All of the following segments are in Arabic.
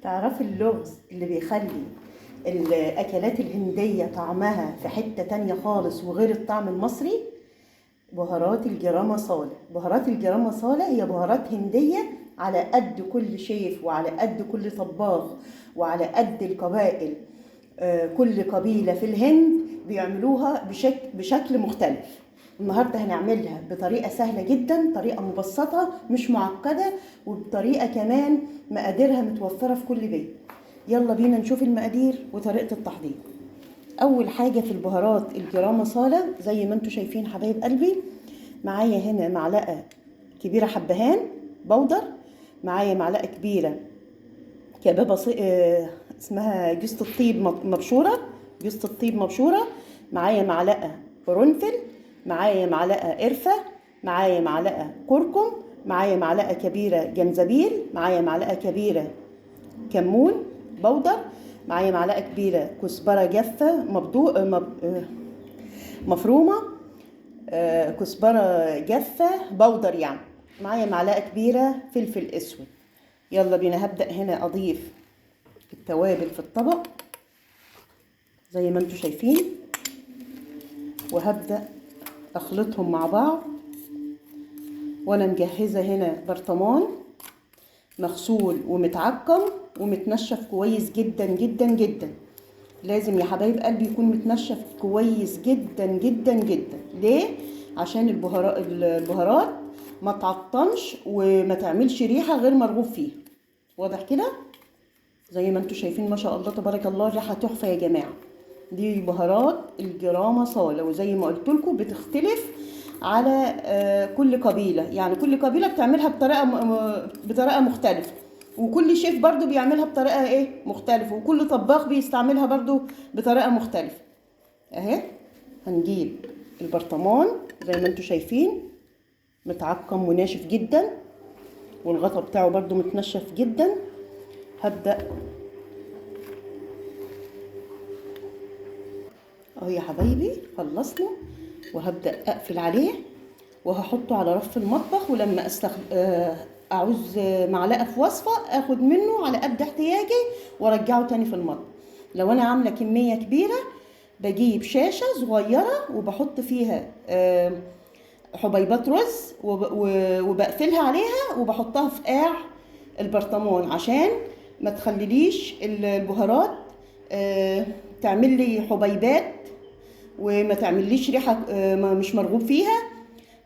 تعرفي اللغز اللي بيخلي الأكلات الهندية طعمها في حتة تانية خالص وغير الطعم المصري؟ بهارات الجرام مصالة. بهارات الجرام مصالة هي بهارات هندية على قد كل شيف وعلى قد كل طباخ وعلى قد القبائل. كل قبيلة في الهند بيعملوها بشكل مختلف. النهاردة هنعملها بطريقة سهلة جدا، طريقة مبسطة مش معقدة، وبطريقة كمان مقاديرها متوفرة في كل بيت. يلا بينا نشوف المقادير وطريقة التحضير. اول حاجة في البهارات الجرام مصالة زي ما انتم شايفين حبايب قلبي. معايا هنا معلقة كبيرة حبهان بودر، معايا معلقة كبيرة كبابة اسمها جوزة الطيب مبشورة، جوزة الطيب مبشورة، معايا معلقة قرنفل، معايا معلقة قرفة، معايا معلقة كركم، معايا معلقة كبيرة جنزبيل، معايا معلقة كبيرة كمون بودر، معايا معلقة كبيرة كزبرة جافة مفرومة، كزبرة جافة بودر يعني، معايا معلقة كبيرة فلفل اسود. يلا بينا هبدأ هنا اضيف التوابل في الطبق زي ما انتم شايفين، وهبدأ اخلطهم مع بعض. وانا مجهزة هنا برطمان مغسول ومتعقم ومتنشف كويس جدا جدا جدا. لازم يا حبايب قلبي يكون متنشف كويس جدا جدا جدا. ليه؟ عشان البهارات ما تعطمش وما تعملش ريحة غير مرغوب فيها. واضح كده؟ زي ما انتم شايفين ما شاء الله تبارك الله، ريحة تحفة يا جماعة. دي بهارات الجرام مصالة، وزي ما قلت لكم بتختلف على كل قبيلة. يعني كل قبيلة بتعملها بطريقة مختلفة، وكل شيف برضو بيعملها بطريقة مختلفة، وكل طباخ بيستعملها برضو بطريقة مختلفة. اهي هنجيب البرطمان زي ما انتم شايفين متعقم وناشف جدا، والغطا بتاعه برضو متنشف جدا. هبدأ اهو يا حبايبي خلصنا، وهبدأ اقفل عليه وهحطه على رف المطبخ. ولما اعوز معلقة في وصفة اخد منه على قد احتياجي وارجعه تاني في المطبخ. لو انا عاملة كمية كبيرة بجيب شاشة صغيرة وبحط فيها حبيبات رز وبقفلها عليها وبحطها في قاع البرطمان عشان ما تخليليش البهارات تعمل لي حبيبات وما تعمليش ريحة مش مرغوب فيها،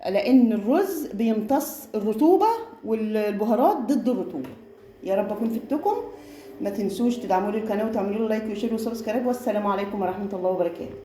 لان الرز بيمتص الرطوبة والبهارات ضد الرطوبة. يا رب اكون فدتكم. ما تنسوش تدعموا لي القناة وتعملوا لي لايك وشير وسبسكرايب، والسلام عليكم ورحمة الله وبركاته.